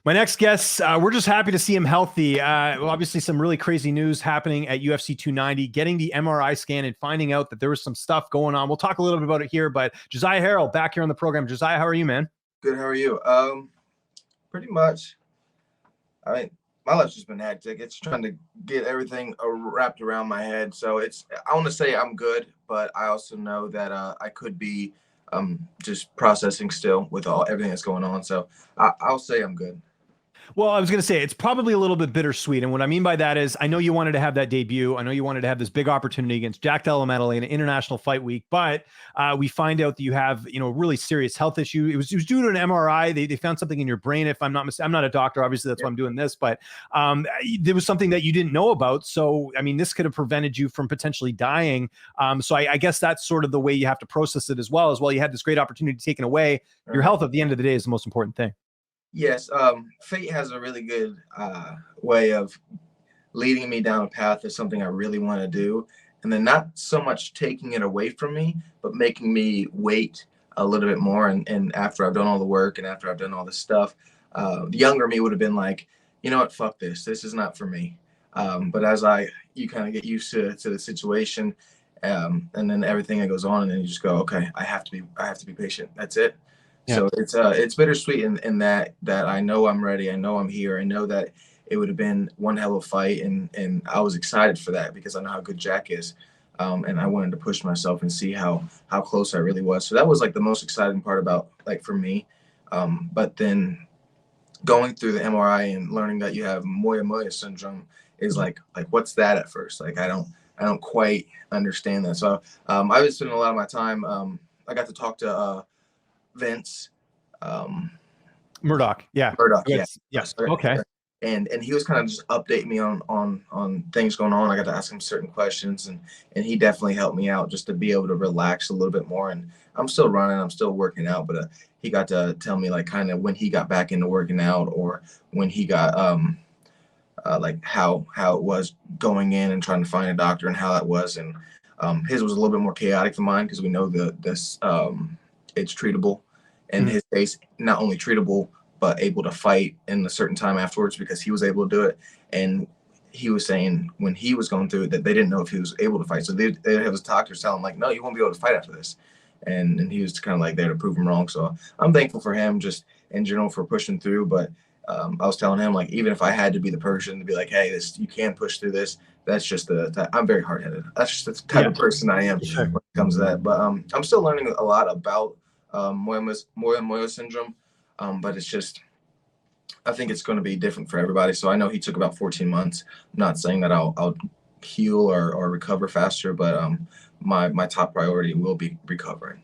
My next guest, we're just happy to see him healthy. Well, obviously, some really crazy news happening at UFC 290, getting the MRI scan and finding out that there was some stuff going on. We'll talk a little bit about it here, but Josiah Harrell back here on the program. Josiah, how are you, man? Good. How are you? Pretty much. I mean, my life's just been hectic. It's trying to get everything wrapped around my head. So I want to say I'm good, but I also know that I could be just processing still with everything that's going on. So I'll say I'm good. Well, I was going to say it's probably a little bit bittersweet. And what I mean by that is I know you wanted to have that debut. I know you wanted to have this big opportunity against Jack Della Maddalena in an international fight week, but we find out that you have, a really serious health issue. It was due to an MRI. They found something in your brain. If I'm not mistaken, I'm not a doctor. Obviously, that's why I'm doing this, but there was something that you didn't know about. So, I mean, this could have prevented you from potentially dying. So I guess that's sort of the way you have to process it as well. You had this great opportunity taken away. Your health at the end of the day is the most important thing. Yes, fate has a really good way of leading me down a path of something I really want to do, and then not so much taking it away from me, but making me wait a little bit more. And after I've done all the work and after I've done all this stuff, the younger me would have been like, you know what, fuck this. This is not for me. But as you kind of get used to the situation, and then everything that goes on, and then you just go, okay, I have to be patient. That's it. Yeah. So it's bittersweet in that I know I'm ready. I know I'm here. I know that it would have been one hell of a fight, and I was excited for that because I know how good Jack is, and I wanted to push myself and see how close I really was. So that was like the most exciting part about, like, for me. But then going through the MRI and learning that you have Moya syndrome is like what's that at first? Like I don't quite understand that. So I've been spending a lot of my time. I got to talk to Vince Murdoch. Yeah. Yes. Okay. And he was kind of just updating me on things going on. I got to ask him certain questions, and he definitely helped me out just to be able to relax a little bit more. And I'm still running, I'm still working out, but he got to tell me like kind of when he got back into working out, or when he got like how it was going in and trying to find a doctor and how that was. And his was a little bit more chaotic than mine because we know this it's treatable. In his case, not only treatable, but able to fight in a certain time afterwards because he was able to do it. And he was saying when he was going through it that they didn't know if he was able to fight. So they have his doctors tell him like, no, you won't be able to fight after this. And he was kind of like there to prove him wrong. So I'm thankful for him just in general for pushing through. But I was telling him, like, even if I had to be the person to be like, hey, you can push through this. That's just I'm very hard-headed. That's just the type of person I am when it comes to that. But I'm still learning a lot about Moya syndrome. But it's just, I think it's going to be different for everybody. So I know he took about 14 months. I'm not saying that I'll heal or recover faster, but my top priority will be recovering.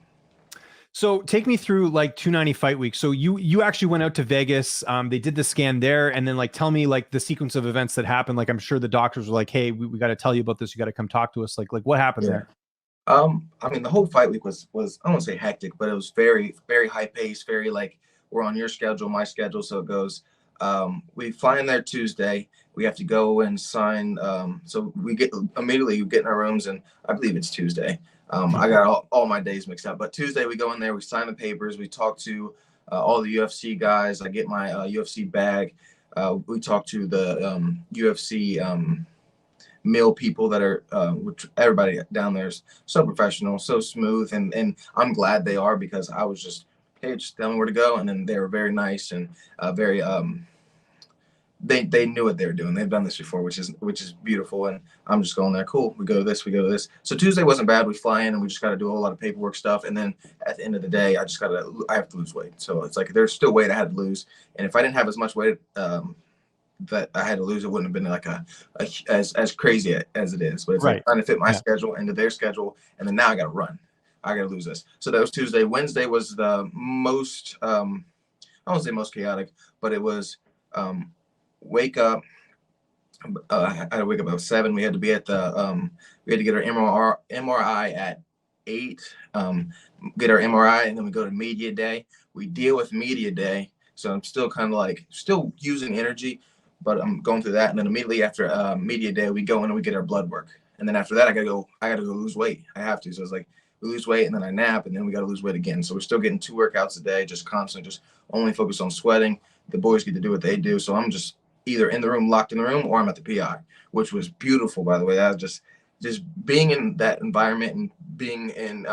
So take me through like 290 fight week. So you actually went out to Vegas. They did the scan there, and then like tell me like the sequence of events that happened. Like I'm sure the doctors were like, "Hey, we got to tell you about this. You got to come talk to us." Like what happened there? I mean, the whole fight week was I don't want to say hectic, but it was very, very high pace, very like we're on your schedule, my schedule. So it goes, we fly in there Tuesday. We have to go and sign. So we get in our rooms, and I believe it's Tuesday. I got all my days mixed up, but Tuesday we go in there, we sign the papers, we talk to all the UFC guys. I get my UFC bag. We talk to the UFC meal people that are everybody down there is so professional, so smooth, and I'm glad they are because I was just, hey, just tell me where to go, and then they were very nice and very they knew what they were doing. They've done this before, which is beautiful. And I'm just going there. Cool. We go to this. We go to this. So Tuesday wasn't bad. We fly in and we just got to do a whole lot of paperwork stuff. And then at the end of the day, I have to lose weight. So it's like there's still weight I had to lose. And if I didn't have as much weight that I had to lose, it wouldn't have been like as crazy as it is. But it's like trying to fit my schedule into their schedule. And then now I got to run. I got to lose this. So that was Tuesday. Wednesday was the most, I won't say most chaotic, but it was wake up. I had to wake up at 7. We had to be at the we had to get our MRI at 8. Get our MRI, and then we go to media day. We deal with media day, so I'm still kind of like still using energy, but I'm going through that. And then immediately after media day, we go in and we get our blood work. And then after that, I gotta go lose weight. I have to. So it's like we lose weight, and then I nap, and then we gotta lose weight again. So we're still getting 2 workouts a day, just constantly, just only focus on sweating, the boys get to do what they do. So I'm just either in the room, locked in the room, or I'm at the PI, which was beautiful, by the way. I was just being in that environment and being in,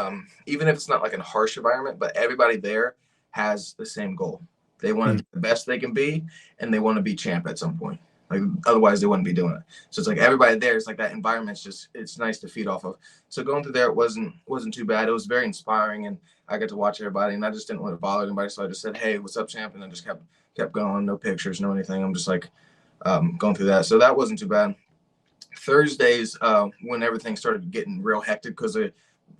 even if it's not like a harsh environment, but everybody there has the same goal. They want to do the best they can be, and they want to be champ at some point. Like, otherwise they wouldn't be doing it. So it's like everybody there is like that environment's just, it's nice to feed off of. So going through there, it wasn't too bad. It was very inspiring, and I got to watch everybody, and I just didn't want to bother anybody. So I just said, "Hey, what's up, champ?" And I just kept going. No pictures, no anything. I'm just like going through that. So that wasn't too bad. Thursdays, when everything started getting real hectic, because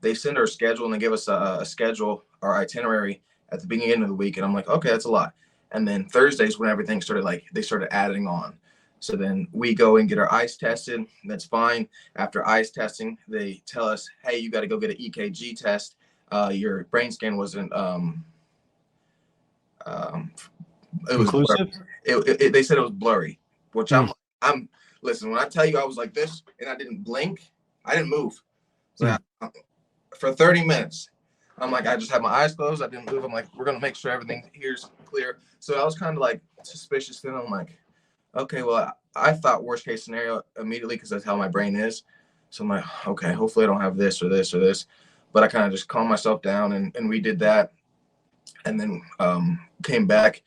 they send our schedule and they give us a schedule, our itinerary at the beginning of the week. And I'm like, okay, that's a lot. And then Thursdays, when everything started, like, they started adding on. So then we go and get our eyes tested. That's fine. After eyes testing, they tell us, hey, you got to go get an EKG test. Your brain scan wasn't, it was Conclusive? they said it was blurry, which I'm listen, when I tell you I was like this and I didn't blink, I didn't move. So for 30 minutes, I'm like, I just had my eyes closed. I didn't move. I'm like, we're going to make sure everything here's clear. So I was kind of like suspicious. Then I'm like, okay, well, I thought worst case scenario immediately, because that's how my brain is. So I'm like, okay, hopefully I don't have this or this or this. But I kind of just calmed myself down, and we did that. And then came back,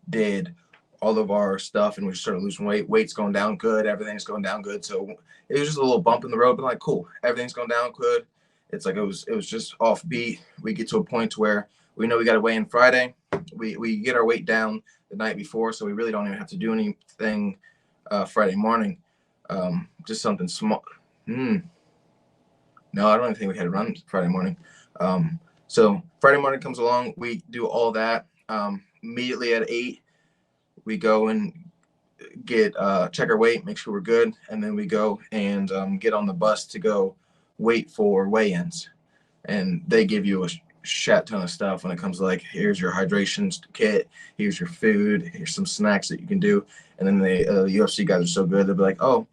did all of our stuff, and we started losing weight. Weight's going down good. Everything's going down good. So it was just a little bump in the road, but like, cool. Everything's going down good. It's like it was just offbeat. We get to a point where we know we got to weigh in Friday. We get our weight down the night before, so we really don't even have to do anything Friday morning. Just something small. No, I don't even think we had to run Friday morning. So Friday morning comes along. We do all that. Immediately at 8, we go and get check our weight, make sure we're good, and then we go and get on the bus to go wait for weigh-ins. And they give you a shat ton of stuff when it comes to, like, here's your hydration kit, here's your food, here's some snacks that you can do. And then the UFC guys are so good, they'll be like, oh,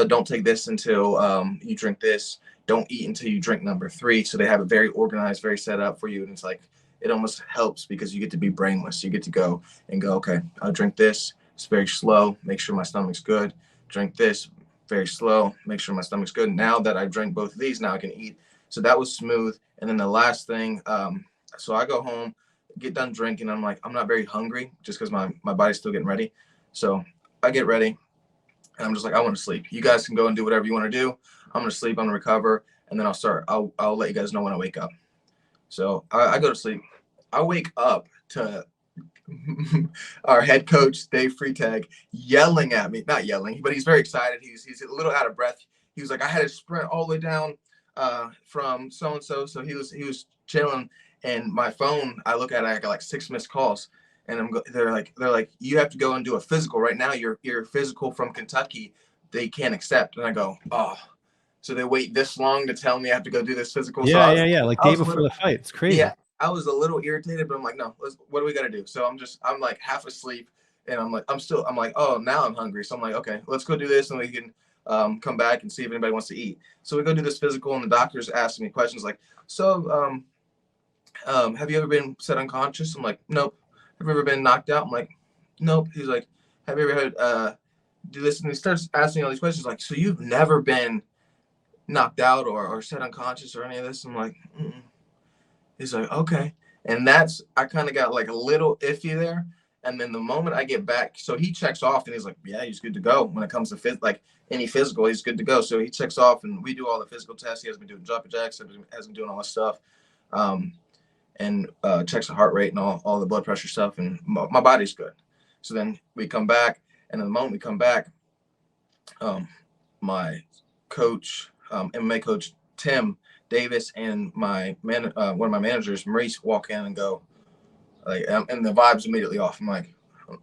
don't take this until you drink this, don't eat until you drink number 3. So they have it very organized, very set up for you. And it's like, it almost helps because you get to be brainless. You get to go and go, okay, I'll drink this. It's very slow. Make sure my stomach's good. Drink this, very slow. Make sure my stomach's good. Now that I drank both of these, now I can eat. So that was smooth. And then the last thing, so I go home, get done drinking. I'm like, I'm not very hungry just because my body's still getting ready. So I get ready, and I'm just like, I want to sleep. You guys can go and do whatever you want to do. I'm going to sleep. I'm going to recover. And then I'll let you guys know when I wake up. So I go to sleep. I wake up to our head coach, Dave Freitag, yelling at me. Not yelling, but he's very excited. He's a little out of breath. He was like, I had to sprint all the way down from so-and-so. So he was chilling. And my phone, I look at it, I got like 6 missed calls. And they're like, you have to go and do a physical right now. Your physical from Kentucky, they can't accept. And I go, oh. So they wait this long to tell me I have to go do this physical. Yeah, So yeah. Like day before the fight. It's crazy. Yeah, I was a little irritated, but I'm like, no, what do we got to do? So I'm like half asleep, and I'm like, oh, now I'm hungry. So I'm like, okay, let's go do this, and we can come back and see if anybody wants to eat. So we go do this physical, and the doctor's asking me questions like, so have you ever been set unconscious? I'm like, nope. Have you ever been knocked out? I'm like, nope. He's like, have you ever had do this? And he starts asking all these questions like, so you've never been knocked out or set unconscious or any of this? I'm like, mm-mm. He's like, okay. And I kind of got like a little iffy there. And then the moment I get back, so he checks off and he's like, yeah, he's good to go. When it comes to like any physical, he's good to go. So he checks off and we do all the physical tests. He has been doing jumping jacks, has been doing all this stuff. And checks the heart rate and all the blood pressure stuff. And my body's good. So then we come back. And the moment we come back, my coach, MMA coach, Tim Davis, and one of my managers, Maurice, walk in and go, like, and the vibe's immediately off. I'm like,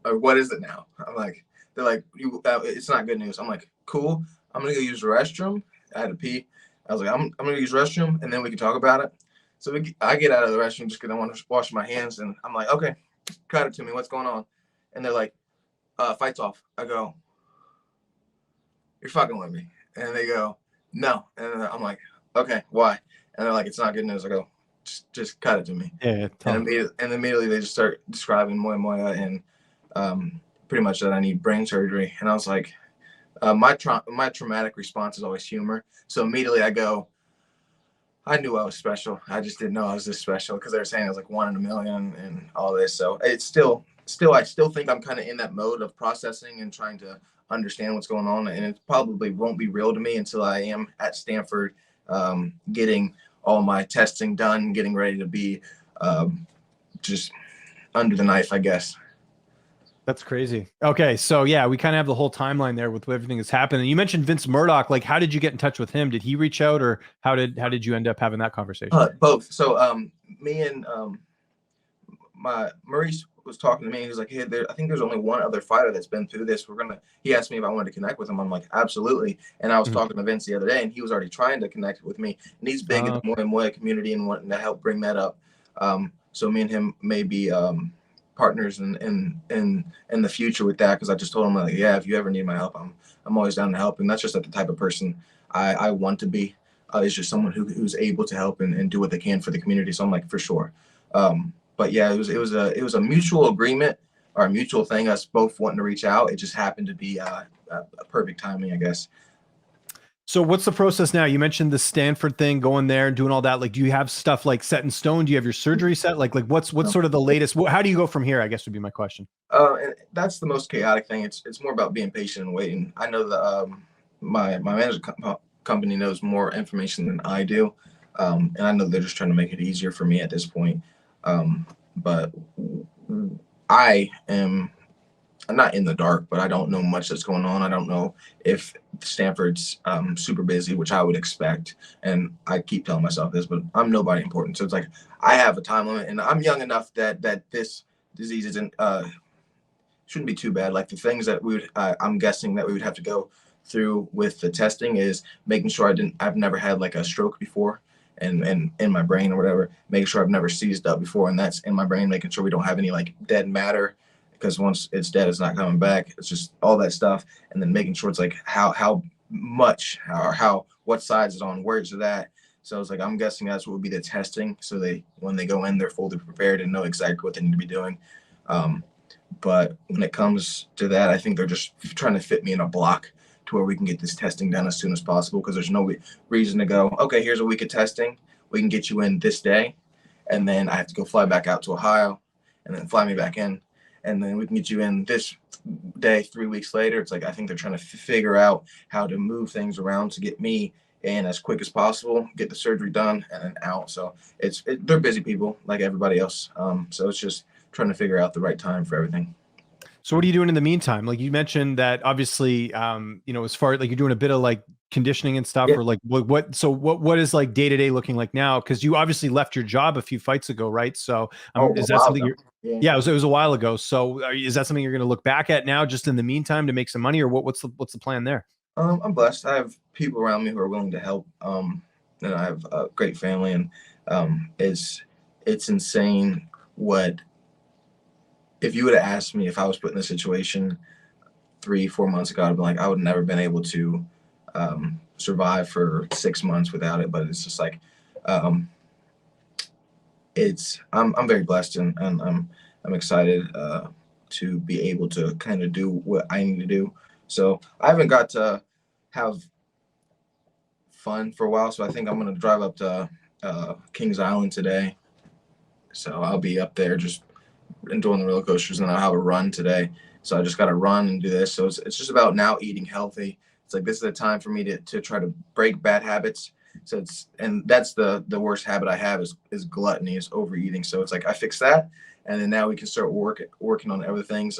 what is it now? I'm like, they're like, it's not good news. I'm like, cool. I'm gonna go use the restroom. I had to pee. I was like, I'm gonna use the restroom, and then we can talk about it. So I get out of the restroom just because I want to wash my hands, and I'm like, okay, cut it to me. What's going on? And they're like, fight's off. I go, you're fucking with me. And they go, no. And I'm like, okay, why? And they're like, it's not good news. I go, just cut it to me. Yeah. And immediately they just start describing Moya and pretty much that I need brain surgery. And I was like, my traumatic response is always humor. So immediately I knew I was special. I just didn't know I was this special because they were saying I was like 1 in a million and all this. So it's I still think I'm kind of in that mode of processing and trying to understand what's going on. And it probably won't be real to me until I am at Stanford, getting all my testing done, getting ready to be just under the knife, I guess. That's crazy. Okay, so yeah, we kind of have the whole timeline there with everything that's happened. And you mentioned Vince Murdoch. Like, how did you get in touch with him? Did he reach out, or how did you end up having that conversation? Both. So me and my Maurice was talking to me. He was like, "Hey, I think there's only one other fighter that's been through this. He asked me if I wanted to connect with him. I'm like, absolutely. And I was Mhm. talking to Vince the other day, and he was already trying to connect with me. And he's big in the Okay. Muay Muay community and wanting to help bring that up. So me and him may be partners in the future with that. Because I just told him like, yeah, if you ever need my help, I'm always down to help. And that's just like the type of person I want to be. Is just someone who's able to help and do what they can for the community. So I'm like, for sure. But yeah, it was a mutual agreement or a mutual thing, us both wanting to reach out. It just happened to be a perfect timing, I guess. So what's the process now? You mentioned the Stanford thing, going there and doing all that. Like, do you have stuff like set in stone? Do you have your surgery set? Like what's sort of the latest? How do you go from here? I guess would be my question. And that's the most chaotic thing. It's more about being patient and waiting. I know that my manager company knows more information than I do, and I know they're just trying to make it easier for me at this point. But I am I'm not in the dark, but I don't know much that's going on. I don't know if Stanford's super busy, which I would expect. And I keep telling myself this, but I'm nobody important. So it's like I have a time limit, and I'm young enough that this disease isn't shouldn't be too bad. Like the things that I'm guessing that we would have to go through with the testing is making sure I've never had like a stroke before. And in my brain or whatever, making sure I've never seized up before, and that's in my brain, making sure we don't have any like dead matter, because once it's dead, it's not coming back. It's just all that stuff, and then making sure it's like how much or how what sides is on, where's it at. So it's like I'm guessing that's what would be the testing, so they when they go in, they're fully prepared and know exactly what they need to be doing. Um, but when it comes to that, I think they're just trying to fit me in a block to where we can get this testing done as soon as possible, because there's no reason to go, okay, here's a week of testing. We can get you in this day. And then I have to go fly back out to Ohio and then fly me back in. And then we can get you in this day 3 weeks later. It's like I think they're trying to figure out how to move things around to get me in as quick as possible, get the surgery done, and then out. So they're busy people like everybody else. So it's just trying to figure out the right time for everything. So what are you doing in the meantime? Like you mentioned that obviously, as far like you're doing a bit of like conditioning and stuff, Yeah. or like what is like day to day looking like now? Because you obviously left your job a few fights ago, right? So Oh, a is that while something ago. you're? Yeah. Yeah, it was a while ago. So is that something you're going to look back at now, just in the meantime, to make some money, or what's the plan there? I'm blessed. I have people around me who are willing to help. And I have a great family, and it's insane what if you would have asked me if I was put in a situation 3 4 months ago, I'd be like, I would never been able to survive for 6 months without it. But it's just like um, I'm very blessed, and I'm excited to be able to kind of do what I need to do. So I haven't got to have fun for a while. So I think I'm gonna drive up to Kings Island today. So I'll be up there just enjoying the roller coasters, and I'll have a run today. So I just got to run and do this. So it's just about now eating healthy. It's like this is a time for me to try to break bad habits. So and that's the worst habit I have is gluttony, is overeating. So it's like I fix that, and then now we can start working on other things.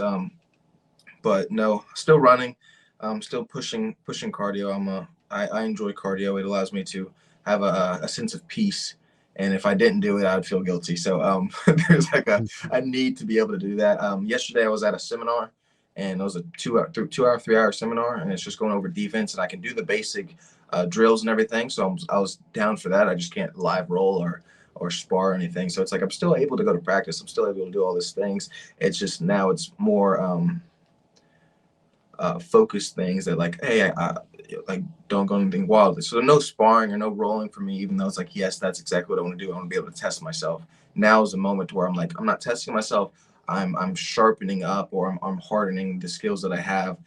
But no, still running, still pushing cardio. I enjoy cardio. It allows me to have a sense of peace. And if I didn't do it, I'd feel guilty. So there's like a need to be able to do that. Yesterday I was at a seminar, and it was a 2 hour 3 hour seminar, and it's just going over defense, and I can do the basic drills and everything. So I was down for that. I just can't live roll or spar or anything. So it's like I'm still able to go to practice. I'm still able to do all these things. It's just now it's more focused things that like, hey, I like don't go anything wild. So no sparring or no rolling for me, even though it's like, yes, that's exactly what I want to do. I want to be able to test myself. Now is the moment where I'm like, I'm not testing myself. I'm sharpening up, or I'm hardening the skills that I have,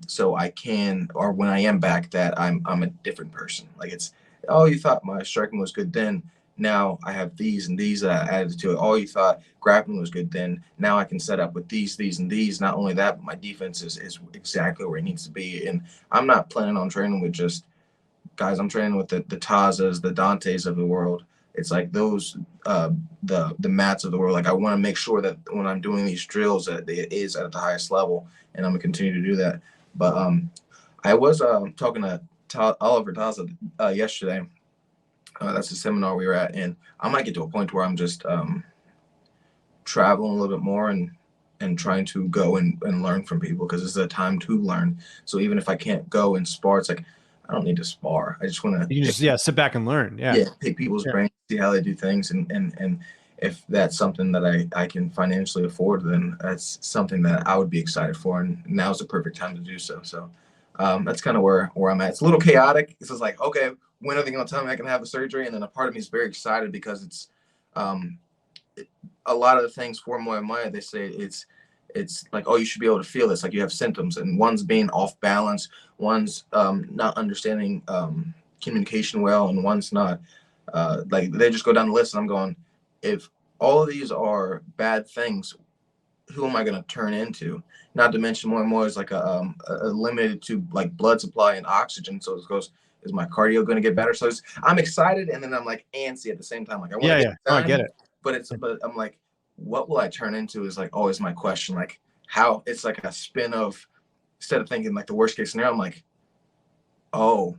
so I can, or when I am back, that I'm a different person. Like, it's, oh, you thought my striking was good then. Now I have these and these that I added to it. Oh, you thought grappling was good then. Now I can set up with these, and these. Not only that, but my defense is exactly where it needs to be. And I'm not planning on training with just guys. I'm training with the Tazas, the Dantes of the world. It's like those, the Mats of the world. Like, I want to make sure that when I'm doing these drills, that it is at the highest level, and I'm gonna continue to do that. But I was talking to Oliver Taza yesterday. That's the seminar we were at, and I might get to a point where I'm just traveling a little bit more, and trying to go and learn from people, because this is a time to learn. So even if I can't go and spar, it's like, I don't need to spar. I just want to, You can just sit back and learn. Yeah. pick people's brains, see how they do things, and if that's something that I can financially afford, then that's something that I would be excited for, and now's the perfect time to do so. So that's kind of where I'm at. It's a little chaotic. It's just like, okay, when are they going to tell me I can have a surgery? And then a part of me is very excited, because it's a lot of the things for Muay Thai, they say it's like, oh, you should be able to feel this. Like, you have symptoms, and one's being off balance, one's not understanding communication well, and one's not. Like, they just go down the list, and I'm going, if all of these are bad things, who am I going to turn into? Not to mention, more and more is like a limited to like blood supply and oxygen. So it goes, is my cardio going to get better? So I'm excited, and then I'm like antsy at the same time. Like, I want to get Oh, done, I get it. but I'm like, what will I turn into? Is like always my question. Like, how, it's like a spin of, instead of thinking like the worst case scenario, I'm like, oh,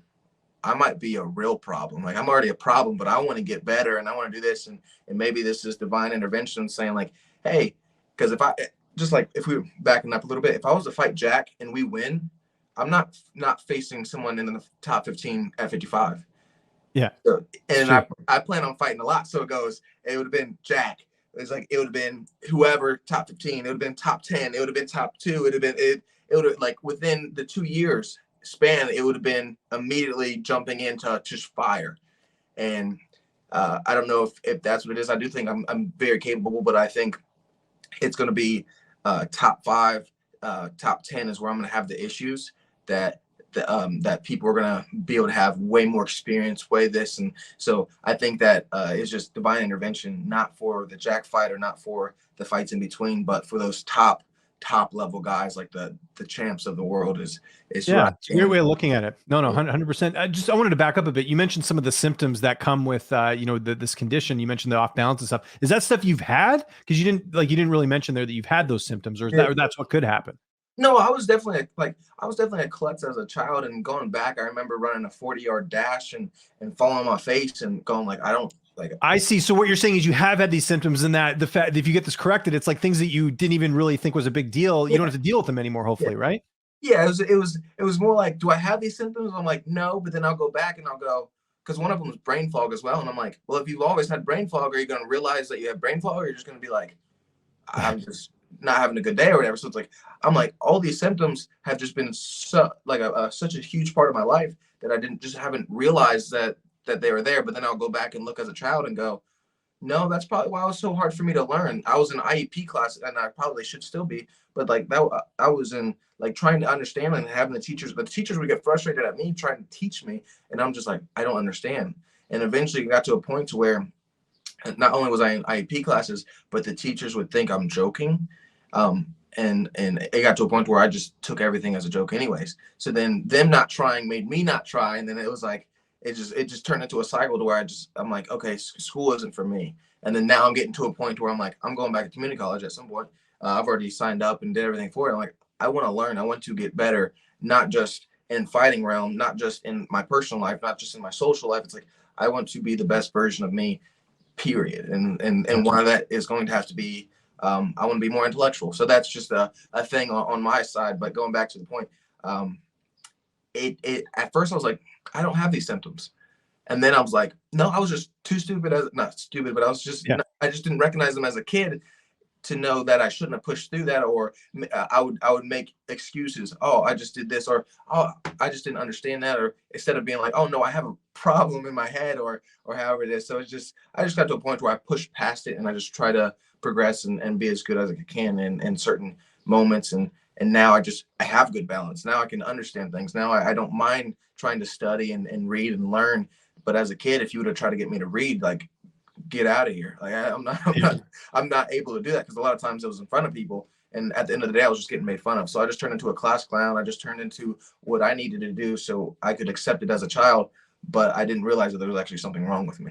I might be a real problem. Like, I'm already a problem, but I want to get better, and I want to do this, and maybe this is divine intervention saying like, hey, because if I, just like, if we were backing up a little bit, if I was to fight Jack and we win, I'm not facing someone in the top 15 at 55. Yeah. So, and I plan on fighting a lot. So it would have been Jack. It's like, it would have been whoever top 15. It would have been top 10. It would have been top 2. It would have, like, within the 2 years span, it would have been immediately jumping into just fire. And I don't know if that's what it is. I do think I'm very capable, but I think it's going to be top 5, top 10 is where I'm going to have the issues that people are going to be able to have way more experience, way this. And so I think that it's just divine intervention, not for the Jack fight, or not for the fights in between, but for those top level guys, like the champs of the world. Is yeah, it's a weird way of looking at it. No, 100%. I wanted to back up a bit. You mentioned some of the symptoms that come with this condition. You mentioned the off balance and stuff. Is that stuff you've had? Because you didn't really mention there that you've had those symptoms, or that's what could happen? No, I was definitely a klutz as a child, and going back, I remember running a 40-yard dash and falling on my face and going like, I don't like. I see. So what you're saying is you have had these symptoms, and that the fact that if you get this corrected, it's like things that you didn't even really think was a big deal. You don't have to deal with them anymore, hopefully, right? Yeah, it was more like, do I have these symptoms? I'm like, no, but then I'll go back and I'll go, because one of them was brain fog as well, and I'm like, well, if you've always had brain fog, are you going to realize that you have brain fog, or you're just going to be like, I'm just not having a good day or whatever? So it's like, I'm like, all these symptoms have just been such a huge part of my life that I haven't realized that they were there. But then I'll go back and look as a child and go, no, that's probably why it was so hard for me to learn. I was in IEP class, and I probably should still be, but like that, I was in like trying to understand, and having the teachers would get frustrated at me trying to teach me, and I'm just like, I don't understand. And eventually it got to a point to where not only was I in IEP classes, but the teachers would think I'm joking. And it got to a point where I just took everything as a joke anyways. So then them not trying made me not try. And then it was like, it just turned into a cycle to where I'm like, okay, school isn't for me. And then now I'm getting to a point where I'm like, I'm going back to community college at some point. I've already signed up and did everything for it. I'm like, I want to learn. I want to get better, not just in fighting realm, not just in my personal life, not just in my social life. It's like, I want to be the best version of me, period. And one of that is going to have to be, I want to be more intellectual. So that's just a thing on my side. But going back to the point, it at first I was like, I don't have these symptoms. And then I was like, no, I was just too stupid, not stupid, but I was just, I just didn't recognize them as a kid to know that I shouldn't have pushed through that, or I would make excuses. Oh, I just did this, or oh, I just didn't understand that. Or instead of being like, oh no, I have a problem in my head or however it is. So I just got to a point where I pushed past it and I just try to progress and be as good as I can in certain moments. And now I have good balance. Now I can understand things. Now I don't mind trying to study and read and learn. But as a kid, if you would have tried to get me to read, like, get out of here. Like, I'm not able to do that, because a lot of times it was in front of people. And at the end of the day, I was just getting made fun of. So I just turned into a class clown. I just turned into what I needed to do so I could accept it as a child. But I didn't realize that there was actually something wrong with me.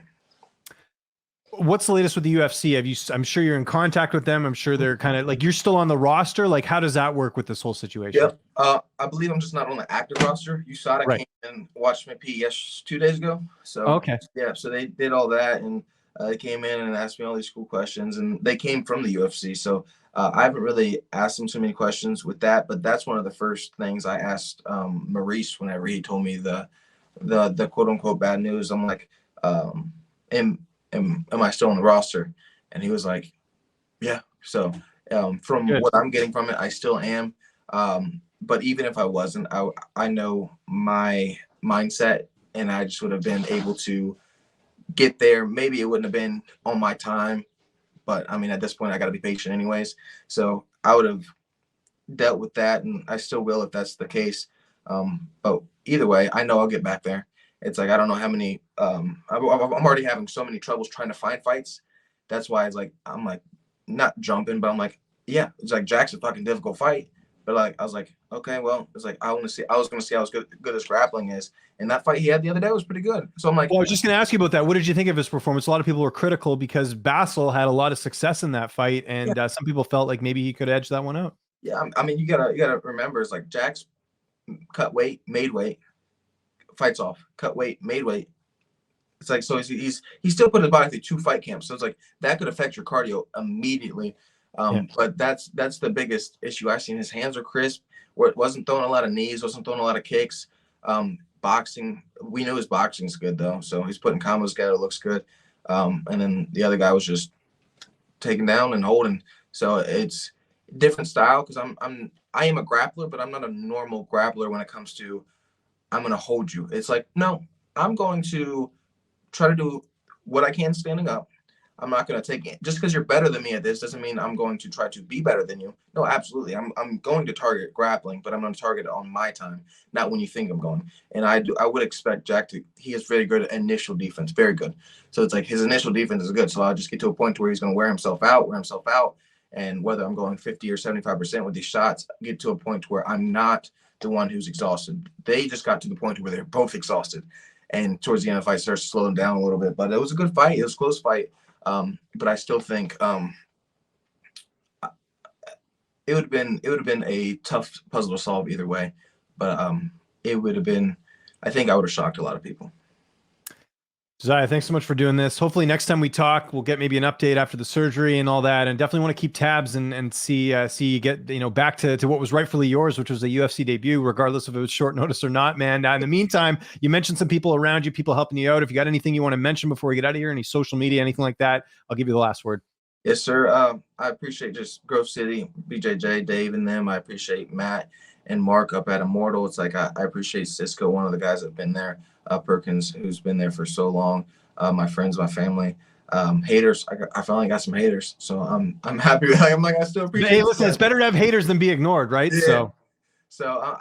What's the latest with the UFC? I'm sure you're in contact with them. I'm sure they're kind of like, you're still on the roster. Like, how does that work with this whole situation? Yep. I believe I'm just not on the active roster. USADA Right. came and watched me pee 2 days ago. So Okay. yeah, so they did all that, and they came in and asked me all these cool questions, and they came from the UFC. So I haven't really asked them so many questions with that, but that's one of the first things I asked Maurice whenever he told me the quote unquote bad news. I'm like, am I still on the roster? And he was like, yeah. So from Good. what I'm getting from it, I still am. But even if I wasn't, I know my mindset, and I just would have been able to get there. Maybe it wouldn't have been on my time, but I mean, at this point, I got to be patient anyways. So I would have dealt with that, and I still will if that's the case. But either way, I know I'll get back there. It's like, I don't know how many. I'm already having so many troubles trying to find fights. That's why it's like, I'm like not jumping, but I'm like, yeah, it's like, Jack's a fucking difficult fight. But like, I was like, okay, well, it's like, I was going to see how good as grappling is. And that fight he had the other day was pretty good. So I'm like, well, I was just going to ask you about that. What did you think of his performance? A lot of people were critical because Basil had a lot of success in that fight, and yeah. Some people felt like maybe he could edge that one out. Yeah, I mean, you gotta remember, it's like, Jack's cut weight, made weight, fights off, cut weight, made weight. It's like, so he's still putting his body through 2 fight camps. So it's like, that could affect your cardio immediately. But that's the biggest issue I've seen. His hands are crisp, where it wasn't throwing a lot of knees, wasn't throwing a lot of kicks. Boxing, we knew his boxing's good though, so he's putting combos together, looks good. And then the other guy was just taking down and holding. So it's different style, because I am a grappler, but I'm not a normal grappler when it comes to, I'm gonna hold you. It's like, no, I'm going to try to do what I can standing up. I'm not going to take it. Just because you're better than me at this doesn't mean I'm going to try to be better than you. No, absolutely. I'm going to target grappling, but I'm going to target it on my time, not when you think I'm going. And I would expect Jack to, he is very good at initial defense, very good. So it's like, his initial defense is good. So I'll just get to a point where he's going to wear himself out. And whether I'm going 50 or 75% with these shots, get to a point where I'm not the one who's exhausted. They just got to the point where they're both exhausted. And towards the end of the fight, starts to slow them down a little bit. But it was a good fight. It was a close fight. But I still think it would have been a tough puzzle to solve either way. But it would have been, I think I would have shocked a lot of people. Josiah, thanks so much for doing this. Hopefully next time we talk, we'll get maybe an update after the surgery and all that, and definitely want to keep tabs and see you get, back to what was rightfully yours, which was a UFC debut, regardless if it was short notice or not, man. In the meantime, you mentioned some people around you, people helping you out. If you got anything you want to mention before we get out of here, any social media, anything like that, I'll give you the last word. Yes, sir. I appreciate just Grove City, BJJ, Dave, and them. I appreciate Matt and Mark up at Immortal. It's like, I appreciate Cisco, one of the guys that have been there. Perkins, who's been there for so long. My friends, my family. Haters, I finally got some haters, so I'm happy. I'm like, I still appreciate. Hey, listen, it's better to have haters than be ignored, right? Yeah. So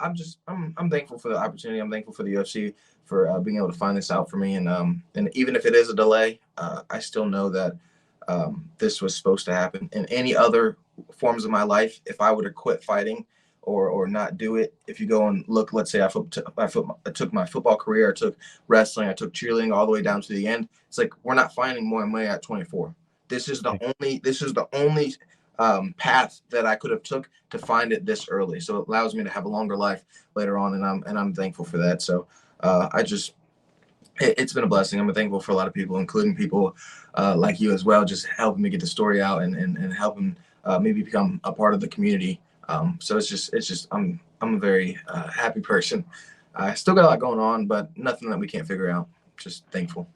I'm thankful for the opportunity. I'm thankful for the UFC for being able to find this out for me, and even if it is a delay, I still know that this was supposed to happen. In any other forms of my life, if I would have quit fighting or not do it, if you go and look, let's say I took my football career, I took wrestling, I took cheerleading all the way down to the end. It's like, we're not finding more money at 24. This is the only path that I could have took to find it this early. So it allows me to have a longer life later on, and I'm thankful for that. So it's been a blessing. I'm thankful for a lot of people, including people like you as well, just helping me get the story out and helping maybe become a part of the community. So it's just I'm a very happy person. I still got a lot going on, but nothing that we can't figure out. Just thankful.